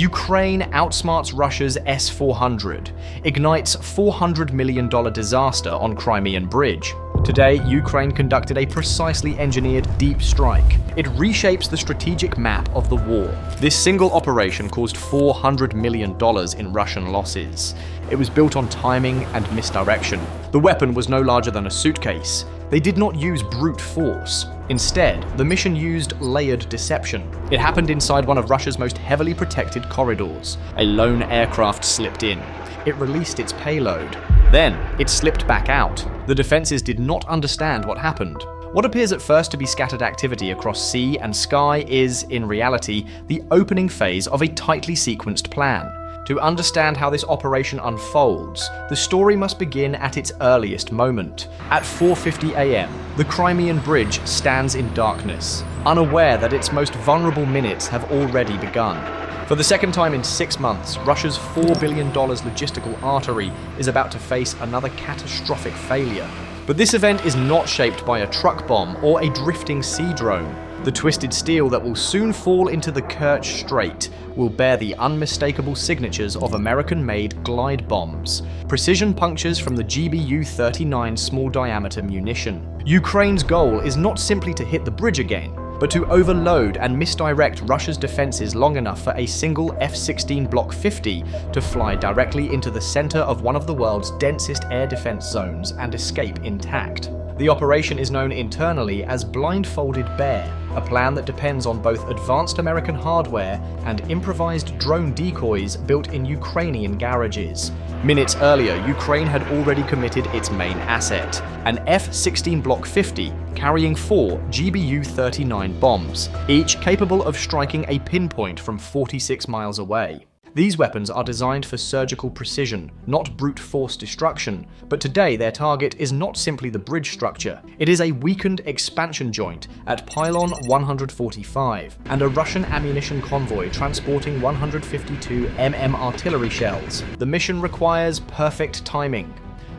Ukraine outsmarts Russia's S-400, ignites $400 million disaster on Crimean Bridge. Today, Ukraine conducted a precisely engineered deep strike. It reshapes the strategic map of the war. This single operation caused $400 million in Russian losses. It was built on timing and misdirection. The weapon was no larger than a suitcase. They did not use brute force. Instead, the mission used layered deception. It happened inside one of Russia's most heavily protected corridors. A lone aircraft slipped in. It released its payload. Then, it slipped back out. The defenses did not understand what happened. What appears at first to be scattered activity across sea and sky is, in reality, the opening phase of a tightly sequenced plan. To understand how this operation unfolds, the story must begin at its earliest moment. At 4:50 a.m., the Crimean Bridge stands in darkness, unaware that its most vulnerable minutes have already begun. For the second time in 6 months, Russia's $4 billion logistical artery is about to face another catastrophic failure. But this event is not shaped by a truck bomb or a drifting sea drone. The twisted steel that will soon fall into the Kerch Strait will bear the unmistakable signatures of American-made glide bombs, precision punctures from the GBU-39 small-diameter munition. Ukraine's goal is not simply to hit the bridge again, but to overload and misdirect Russia's defenses long enough for a single F-16 Block 50 to fly directly into the center of one of the world's densest air defense zones and escape intact. The operation is known internally as Blindfolded Bear, a plan that depends on both advanced American hardware and improvised drone decoys built in Ukrainian garages. Minutes earlier, Ukraine had already committed its main asset, an F-16 Block 50 carrying 4 GBU-39 bombs, each capable of striking a pinpoint from 46 miles away. These weapons are designed for surgical precision, not brute force destruction, but today their target is not simply the bridge structure. It is a weakened expansion joint at pylon 145 and a Russian ammunition convoy transporting 152 artillery shells. The mission requires perfect timing.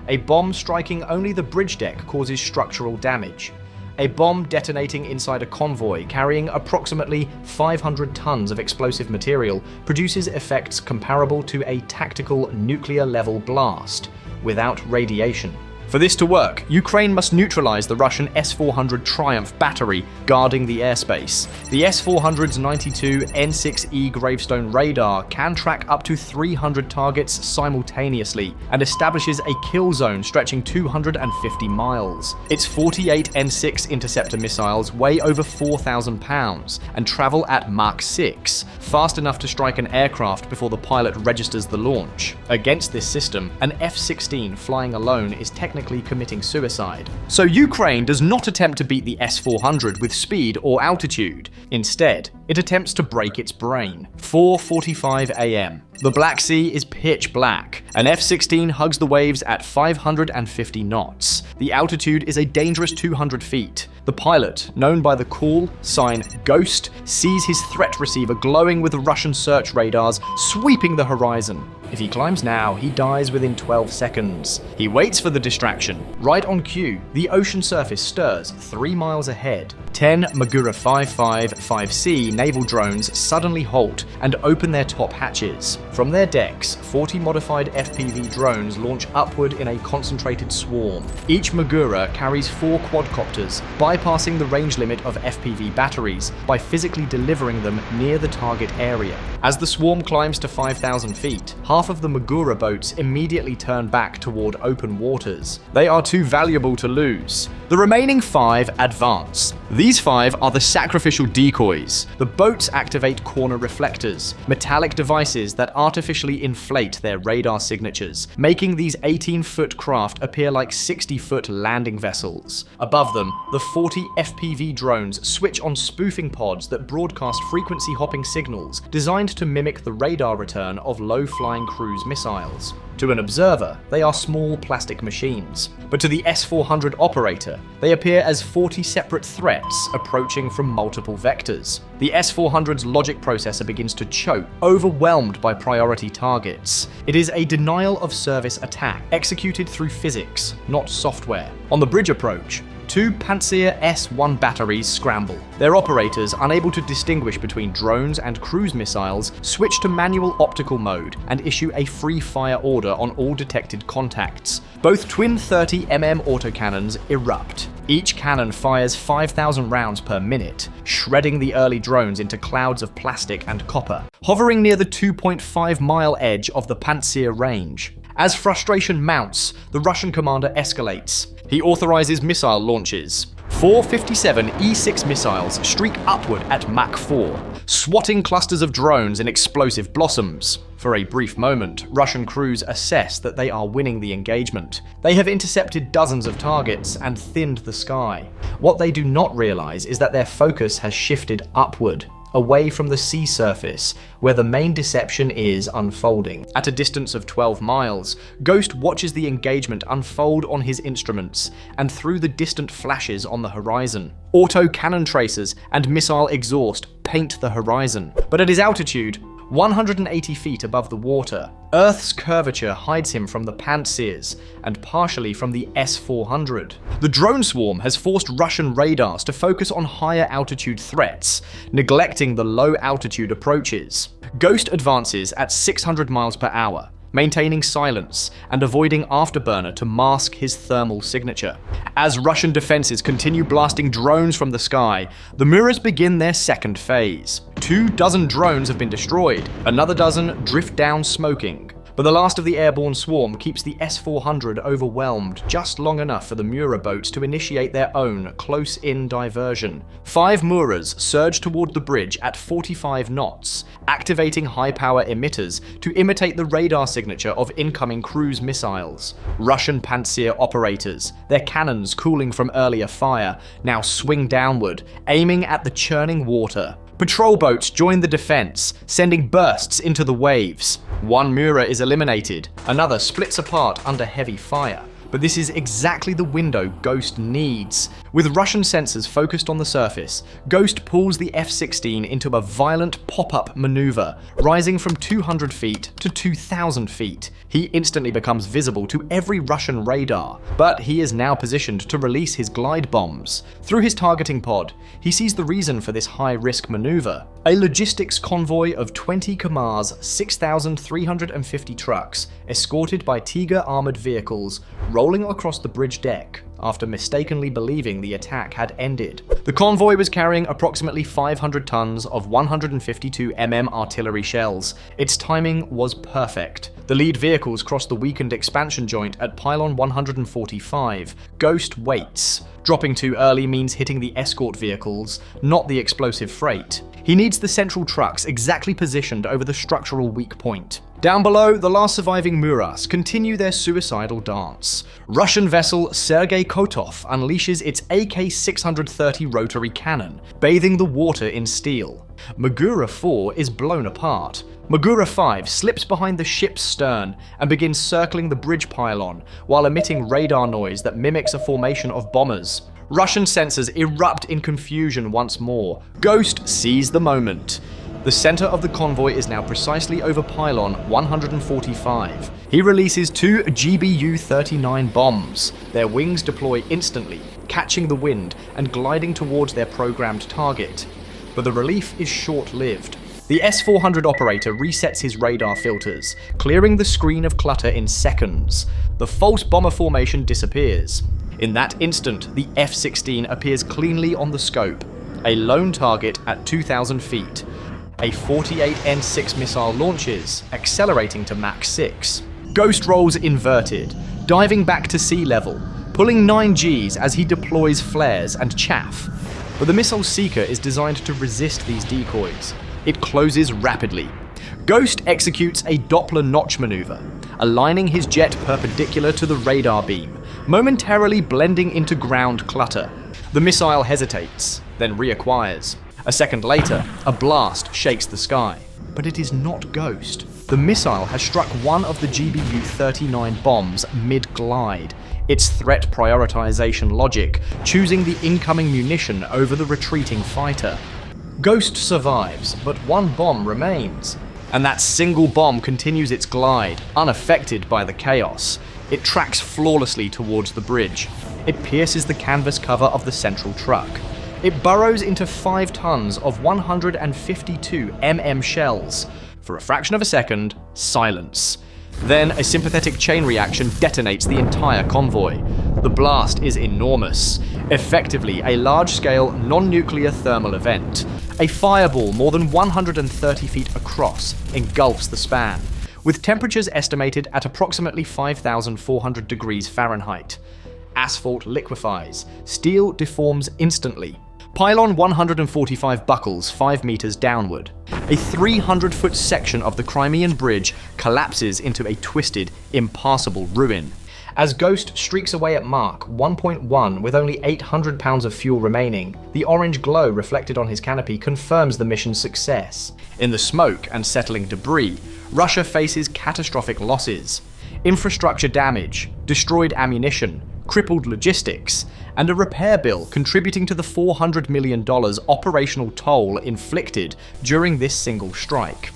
A bomb striking only the bridge deck causes structural damage. A bomb detonating inside a convoy carrying approximately 500 tons of explosive material produces effects comparable to a tactical nuclear-level blast, without radiation. For this to work, Ukraine must neutralize the Russian S-400 Triumph battery guarding the airspace. The S-400's 92 N6E gravestone radar can track up to 300 targets simultaneously and establishes a kill zone stretching 250 miles. Its 48 N6 interceptor missiles weigh over 4,000 pounds and travel at Mach 6, fast enough to strike an aircraft before the pilot registers the launch. Against this system, an F-16 flying alone is technically committing suicide. So Ukraine does not attempt to beat the S-400 with speed or altitude. Instead, it attempts to break its brain. 4:45 a.m. The Black Sea is pitch black. An F-16 hugs the waves at 550 knots. The altitude is a dangerous 200 feet. The pilot, known by the call sign Ghost, sees his threat receiver glowing with Russian search radars sweeping the horizon. If he climbs now, he dies within 12 seconds. He waits for the distraction. Right on cue, the ocean surface stirs 3 miles ahead. 10 Magura 555C naval drones suddenly halt and open their top hatches. From their decks, 40 modified FPV drones launch upward in a concentrated swarm. Each Magura carries 4 quadcopters, bypassing the range limit of FPV batteries by physically delivering them near the target area. As the swarm climbs to 5,000 feet, half of the Magura boats immediately turn back toward open waters. They are too valuable to lose. The remaining 5 advance. These 5 are the sacrificial decoys. The boats activate corner reflectors, metallic devices that artificially inflate their radar signatures, making these 18-foot craft appear like 60-foot landing vessels. Above them, the 40 FPV drones switch on spoofing pods that broadcast frequency-hopping signals designed to mimic the radar return of low-flying cruise missiles. To an observer, they are small plastic machines, but to the S-400 operator, they appear as 40 separate threats approaching from multiple vectors. The S-400's logic processor begins to choke, overwhelmed by priority targets. It is a denial of service attack, executed through physics, not software. On the bridge approach, Two Pantsir S-1 batteries scramble. Their operators, unable to distinguish between drones and cruise missiles, switch to manual optical mode and issue a free fire order on all detected contacts. Both twin 30mm autocannons erupt. Each cannon fires 5,000 rounds per minute, shredding the early drones into clouds of plastic and copper, hovering near the 2.5-mile edge of the Pantsir range. As frustration mounts, the Russian commander escalates. He authorizes missile launches. 4 57 E-6 missiles streak upward at Mach 4, swatting clusters of drones in explosive blossoms. For a brief moment, Russian crews assess that they are winning the engagement. They have intercepted dozens of targets and thinned the sky. What they do not realize is that their focus has shifted upward, away from the sea surface, where the main deception is unfolding. At a distance of 12 miles, Ghost watches the engagement unfold on his instruments and through the distant flashes on the horizon. Auto cannon tracers and missile exhaust paint the horizon. But at his altitude, 180 feet above the water, Earth's curvature hides him from the Pantsirs and partially from the S-400. The drone swarm has forced Russian radars to focus on higher altitude threats, neglecting the low altitude approaches. Ghost advances at 600 miles per hour, maintaining silence and avoiding afterburner to mask his thermal signature. As Russian defenses continue blasting drones from the sky, the Muras begin their second phase. 24 drones have been destroyed, another dozen drift down smoking. But the last of the airborne swarm keeps the S-400 overwhelmed just long enough for the Mura boats to initiate their own close-in diversion. 5 Muras surge toward the bridge at 45 knots, activating high-power emitters to imitate the radar signature of incoming cruise missiles. Russian Pantsir operators, their cannons cooling from earlier fire, now swing downward, aiming at the churning water. Patrol boats join the defense, sending bursts into the waves. One Mura is eliminated, another splits apart under heavy fire. But this is exactly the window Ghost needs. With Russian sensors focused on the surface, Ghost pulls the F-16 into a violent pop-up maneuver, rising from 200 feet to 2,000 feet. He instantly becomes visible to every Russian radar, but he is now positioned to release his glide bombs. Through his targeting pod, he sees the reason for this high-risk maneuver. A logistics convoy of 20 Kamaz 6,350 trucks, escorted by Tiger armored vehicles, rolling across the bridge deck after mistakenly believing the attack had ended. The convoy was carrying approximately 500 tons of 152mm artillery shells. Its timing was perfect. The lead vehicles crossed the weakened expansion joint at pylon 145. Ghost waits. Dropping too early means hitting the escort vehicles, not the explosive freight. He needs the central trucks exactly positioned over the structural weak point. Down below, the last surviving Muras continue their suicidal dance. Russian vessel Sergei Kotov unleashes its AK-630 rotary cannon, bathing the water in steel. Magura 4 is blown apart. Magura 5 slips behind the ship's stern and begins circling the bridge pylon while emitting radar noise that mimics a formation of bombers. Russian sensors erupt in confusion once more. Ghost sees the moment. The center of the convoy is now precisely over pylon 145. He releases 2 GBU-39 bombs. Their wings deploy instantly, catching the wind and gliding towards their programmed target. But the relief is short-lived. The S-400 operator resets his radar filters, clearing the screen of clutter in seconds. The false bomber formation disappears. In that instant, the F-16 appears cleanly on the scope, a lone target at 2,000 feet. A 48N6 missile launches, accelerating to Mach 6. Ghost rolls inverted, diving back to sea level, pulling 9 Gs as he deploys flares and chaff. But the missile seeker is designed to resist these decoys. It closes rapidly. Ghost executes a Doppler notch maneuver, aligning his jet perpendicular to the radar beam, momentarily blending into ground clutter. The missile hesitates, then reacquires. A second later, a blast shakes the sky. But it is not Ghost. The missile has struck one of the GBU-39 bombs mid-glide, its threat prioritization logic choosing the incoming munition over the retreating fighter. Ghost survives, but one bomb remains. And that single bomb continues its glide, unaffected by the chaos. It tracks flawlessly towards the bridge. It pierces the canvas cover of the central truck. It burrows into 5 tons of 152 shells. For a fraction of a second, silence. Then a sympathetic chain reaction detonates the entire convoy. The blast is enormous, effectively a large-scale non-nuclear thermal event. A fireball more than 130 feet across engulfs the span, with temperatures estimated at approximately 5,400 degrees Fahrenheit. Asphalt liquefies, steel deforms instantly. Pylon 145 buckles 5 meters downward. A 300-foot section of the Crimean Bridge collapses into a twisted, impassable ruin. As Ghost streaks away at Mark 1.1 with only 800 pounds of fuel remaining, the orange glow reflected on his canopy confirms the mission's success. In the smoke and settling debris, Russia faces catastrophic losses. Infrastructure damage, destroyed ammunition, crippled logistics, and a repair bill contributing to the $400 million operational toll inflicted during this single strike.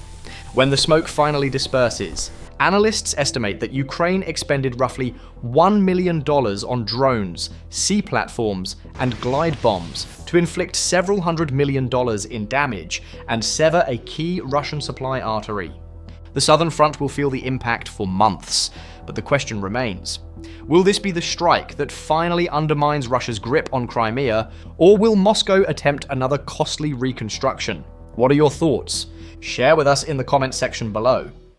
When the smoke finally disperses, analysts estimate that Ukraine expended roughly $1 million on drones, sea platforms, and glide bombs to inflict several $100 million in damage and sever a key Russian supply artery. The Southern Front will feel the impact for months, but the question remains. Will this be the strike that finally undermines Russia's grip on Crimea, or will Moscow attempt another costly reconstruction? What are your thoughts? Share with us in the comments section below.